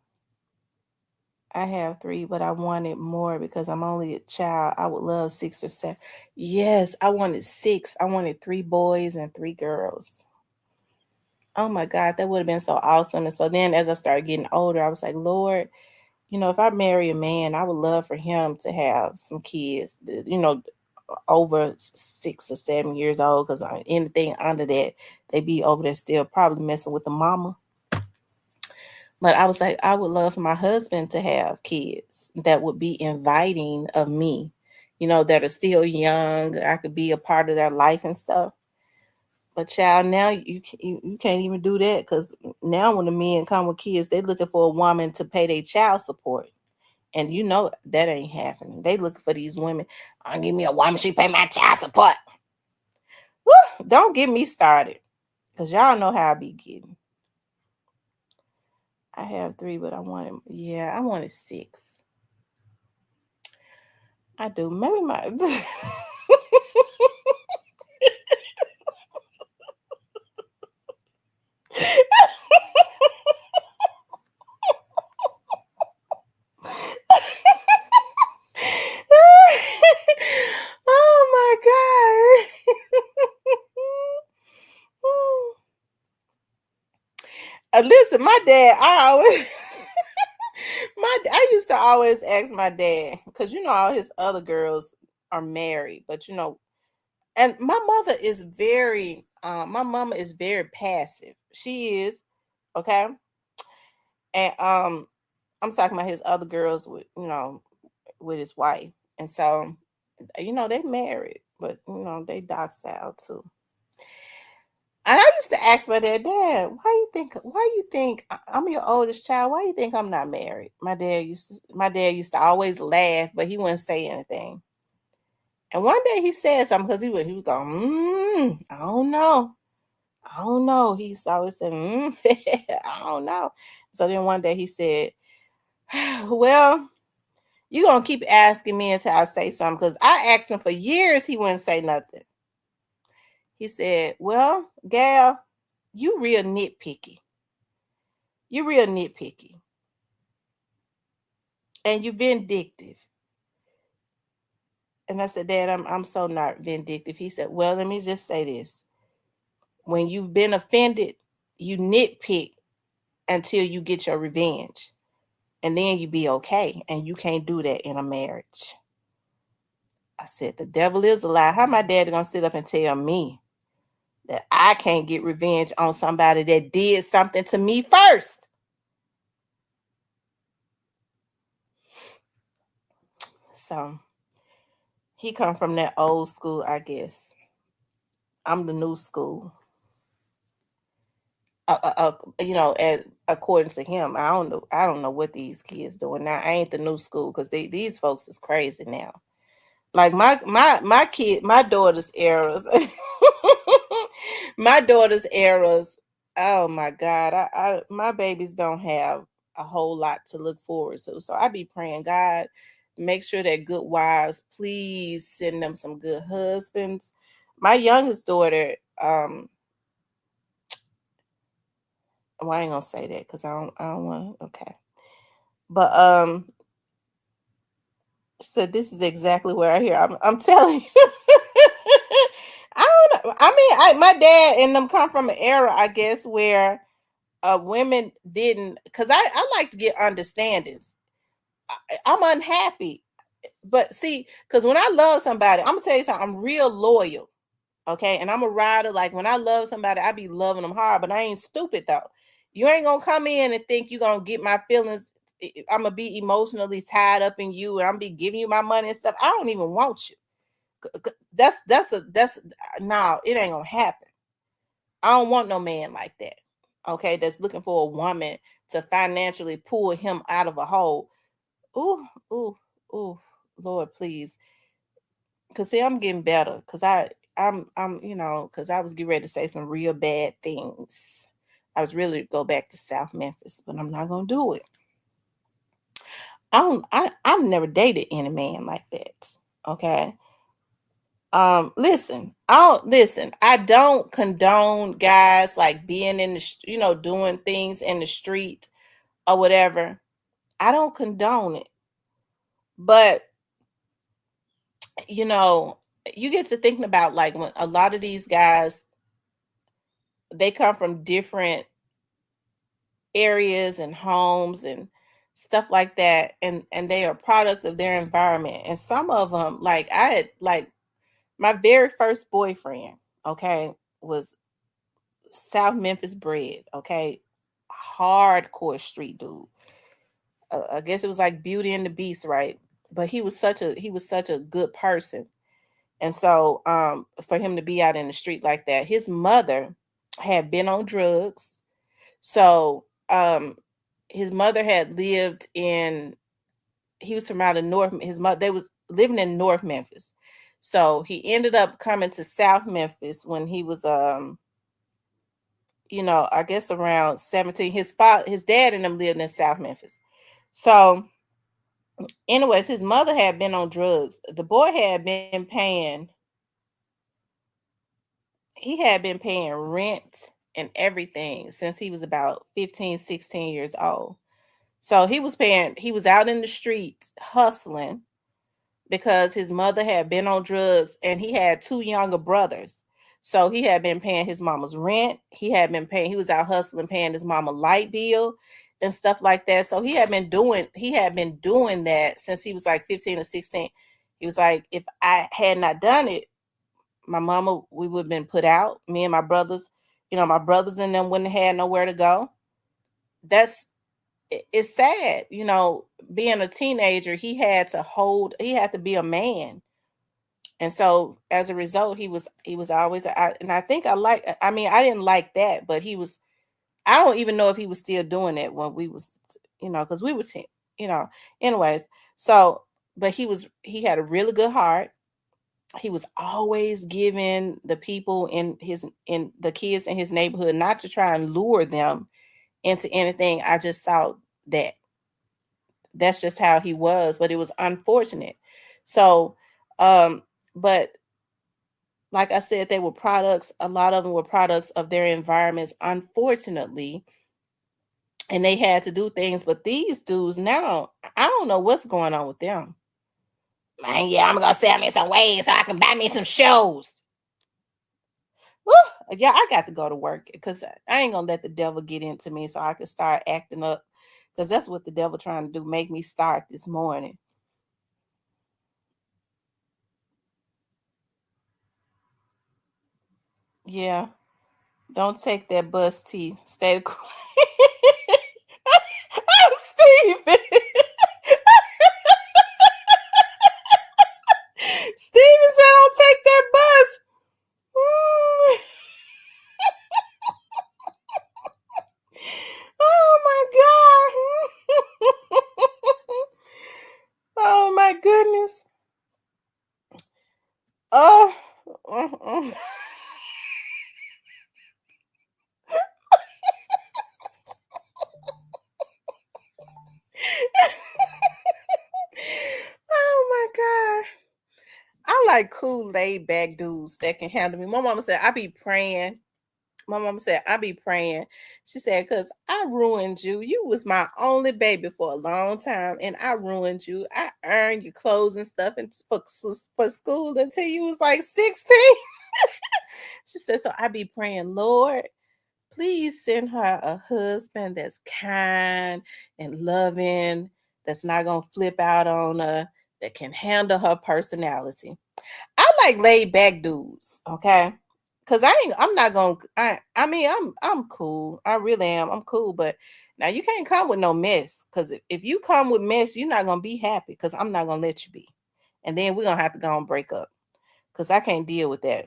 I have three, but I wanted more because I'm only a child. I would love six or seven. Yes, I wanted six. I wanted three boys and three girls. Oh my God, that would have been so awesome. And so then as I started getting older, I was like, Lord, if I marry a man, I would love for him to have some kids, over 6 or 7 years old, because anything under that, they be over there still probably messing with the mama. But I was like, I would love for my husband to have kids that would be inviting of me, that are still young. I could be a part of their life and stuff. But child, now you can't even do that because now when the men come with kids, they looking for a woman to pay their child support. And you know that ain't happening. They looking for these women. Give me a woman, she pay my child support. Woo, don't get me started. Cause y'all know how I be getting. I have 3, but I wanted, yeah, I wanted 6. I do. Maybe my oh my god. Listen, my dad, I always I used to always ask my dad because all his other girls are married, but and my mama is very passive. She is, okay, and I'm talking about his other girls with with his wife, and so they married, but they docile too. And I used to ask my dad, I'm your oldest child? Why you think I'm not married? My dad used to always laugh, but he wouldn't say anything. And one day he said something because he was going, I don't know. I don't know. He used to always say, I don't know. So then one day he said, well, you're going to keep asking me until I say something because I asked him for years. He wouldn't say nothing. He said, well, gal, you real nitpicky. You're real nitpicky. And you're vindictive. And I said, Dad, I'm so not vindictive. He said, well, let me just say this. When you've been offended, you nitpick until you get your revenge. And then you be okay. And you can't do that in a marriage. I said, the devil is a lie. How my daddy gonna sit up and tell me that I can't get revenge on somebody that did something to me first? So he come from that old school, I guess. I'm the new school. As according to him, I don't know. I don't know what these kids doing now. I ain't the new school because these folks is crazy now. Like my daughter's eras, my daughter's eras. Oh my God, my babies don't have a whole lot to look forward to. So I be praying God, make sure that good wives, please send them some good husbands. My youngest daughter, well, I ain't gonna say that because I don't want. Okay, but so this is exactly where I hear. I'm telling you. I don't know. I mean, my dad and them come from an era, I guess, where women didn't. Because I like to get understandings. I'm unhappy, but see, because when I love somebody, I'm gonna tell you something. I'm real loyal. Okay. And I'm a rider. Like when I love somebody, I be loving them hard, but I ain't stupid though. You ain't gonna come in and think you're gonna get my feelings. I'm gonna be emotionally tied up in you and I'm be giving you my money and stuff. I don't even want you. That's no, it ain't gonna happen. I don't want no man like that. Okay, that's looking for a woman to financially pull him out of a hole. Ooh, ooh, ooh, Lord, please. Cause see, I'm getting better. Cause I'm cause I was getting ready to say some real bad things. I was really go back to South Memphis, but I'm not gonna do it. I've never dated any man like that. Okay. Listen, I don't condone guys like being in doing things in the street or whatever. I don't condone it. But you know, you get to thinking about like when a lot of these guys they come from different areas and homes and stuff like that and they are product of their environment and some of them like I had like my very first boyfriend, okay, was South Memphis bred, okay, hardcore street dude. I guess it was like Beauty and the Beast, right? But he was such a good person. And so for him to be out in the street like that, his mother had been on drugs. So his mother had lived in, he was from out of North, his mother, they was living in North Memphis. So he ended up coming to South Memphis when he was I guess around 17. His dad and them lived in South Memphis. So anyways, his mother had been on drugs. The boy had been paying, he had been paying rent and everything since he was about 15, 16 years old. So he was out in the streets hustling because his mother had been on drugs and he had two younger brothers. So he had been paying his mama's rent. He was out hustling, paying his mama light bill and stuff like that. So he had been doing that since he was like 15 or 16. He was like, if I had not done it, my mama, we would have been put out. Me and my brothers, my brothers and them wouldn't have had nowhere to go. That's it's sad, being a teenager, he had to be a man. And so as a result, he was always and I think I mean, I didn't like that, but I don't even know if he was still doing it when we was, because we were 10, you know. Anyways, so but he had a really good heart. He was always giving the people in the kids in his neighborhood, not to try and lure them into anything. I just saw that that's just how he was, but it was unfortunate. So, um, but like I said, they were products, a lot of them were products of their environments, unfortunately, and they had to do things. But these dudes now, I don't know what's going on with them. Man, yeah, I'm gonna sell me some ways so I can buy me some shows. Woo! Yeah, I got to go to work because I ain't gonna let the devil get into me so I can start acting up. Because that's what the devil trying to do, make me start this morning. Yeah. Don't take that bus, T. Stay the course. Steven. Steven said, "Don't take that bus." Mm. Oh my god. Oh my goodness. Oh. Mm-mm. Oh my god. I like cool, laid back dudes that can handle me. My mama said, I be praying. My mama said, I be praying. She said, because I ruined you. You was my only baby for a long time, and I ruined you. I earned your clothes and stuff and for school until you was like 16. She said, so I be praying, Lord, please send her a husband that's kind and loving, that's not gonna flip out on her, that can handle her personality. I like laid back dudes, okay? Cause I'm not gonna I mean I'm cool. I really am. I'm cool, but now you can't come with no mess. Cause if you come with mess, you're not gonna be happy because I'm not gonna let you be. And then we're gonna have to go and break up. Cause I can't deal with that.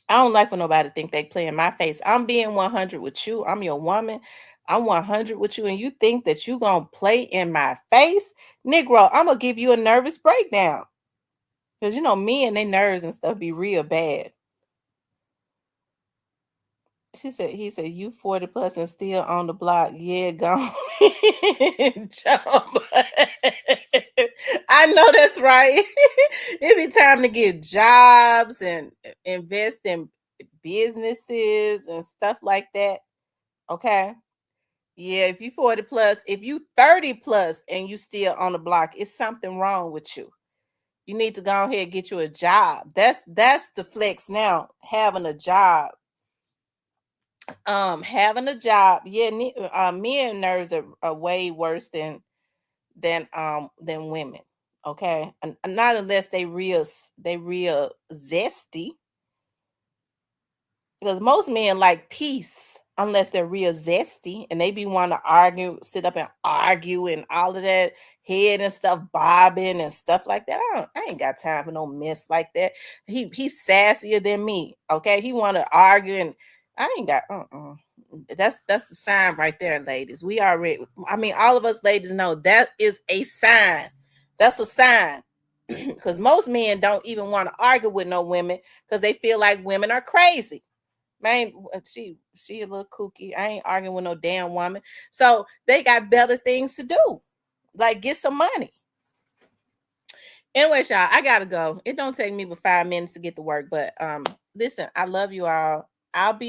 I don't like for nobody to think they play in my face. I'm being 100 with you. I'm your woman. I'm 100 with you, and you think that you gonna play in my face, Negro? I'm gonna give you a nervous breakdown. Cause me and their nerves and stuff be real bad. He said, you 40 plus and still on the block. Yeah, gone. Jump. I know that's right. It be time to get jobs and invest in businesses and stuff like that. Okay. Yeah, if you 40 plus, if you 30 plus and you still on the block, it's something wrong with you. You need to go ahead and get you a job. That's the flex now, having a job. Having a job, yeah, men nerves are way worse than women. Okay, and not unless they real zesty, because most men like peace. unless they're real zesty and they be wanting to argue, sit up and argue and all of that head and stuff bobbing and stuff like that. I ain't got time for no mess like that. He's sassier than me. Okay. He want to argue and I ain't got that's the sign right there, ladies. We already, I mean, all of us ladies know that is a sign. That's a sign. Because most men don't even want to argue with no women because they feel like women are crazy. Man, she a little kooky. I ain't arguing with no damn woman. So they got better things to do, like get some money. Anyways, y'all, I gotta go. It don't take me but 5 minutes to get to work. But listen, I love you all. I'm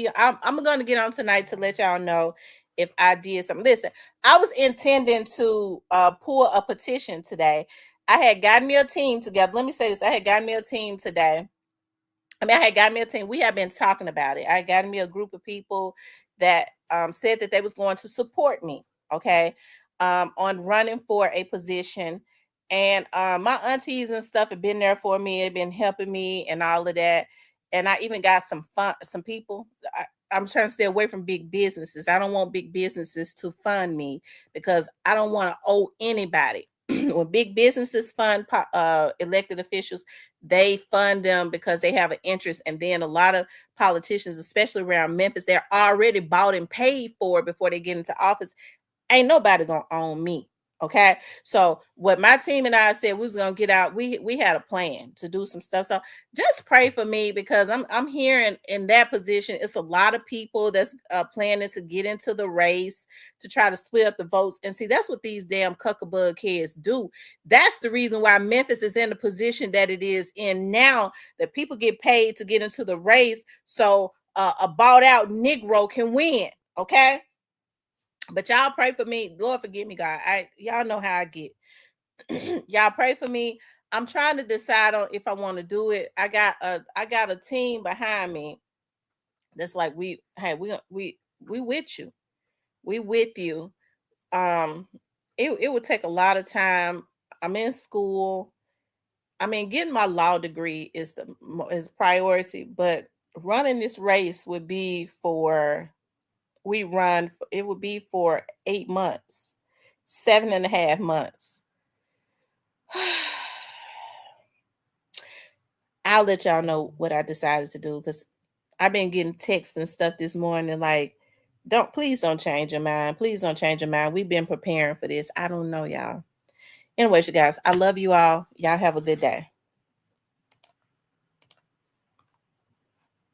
gonna get on tonight to let y'all know if I did something. Listen, I was intending to pull a petition today. I had gotten me a team together. Let me say this. I had gotten me a team today. I had gotten me a team. We have been talking about it. I got me a group of people that said that they was going to support me, okay, on running for a position. And my aunties and stuff have been there for me, have been helping me and all of that. And I even got some people. I'm trying to stay away from big businesses. I don't want big businesses to fund me because I don't want to owe anybody. When big businesses fund elected officials, they fund them because they have an interest. And then a lot of politicians, especially around Memphis, they're already bought and paid for before they get into office. Ain't nobody gonna own me. Okay. So what my team and I said we was gonna get out, we had a plan to do some stuff. So just pray for me because I'm here in that position. It's a lot of people that's planning to get into the race to try to split up the votes. And see, that's what these damn cuckabug heads do. That's the reason why Memphis is in the position that it is in now, that people get paid to get into the race. So a bought out Negro can win. Okay. But y'all pray for me. Lord forgive me, God. Y'all know how I get. Y'all pray for me. I'm trying to decide on if I want to do it. I got a team behind me that's like we with you. We with you. It would take a lot of time. I'm in school. I mean, getting my law degree is priority, but running this race would be for it would be for 8 months, 7.5 months. I'll let y'all know what I decided to do because I've been getting texts and stuff this morning like, please don't change your mind. Please don't change your mind. We've been preparing for this. I don't know, y'all. Anyways, you guys, I love you all. Y'all have a good day.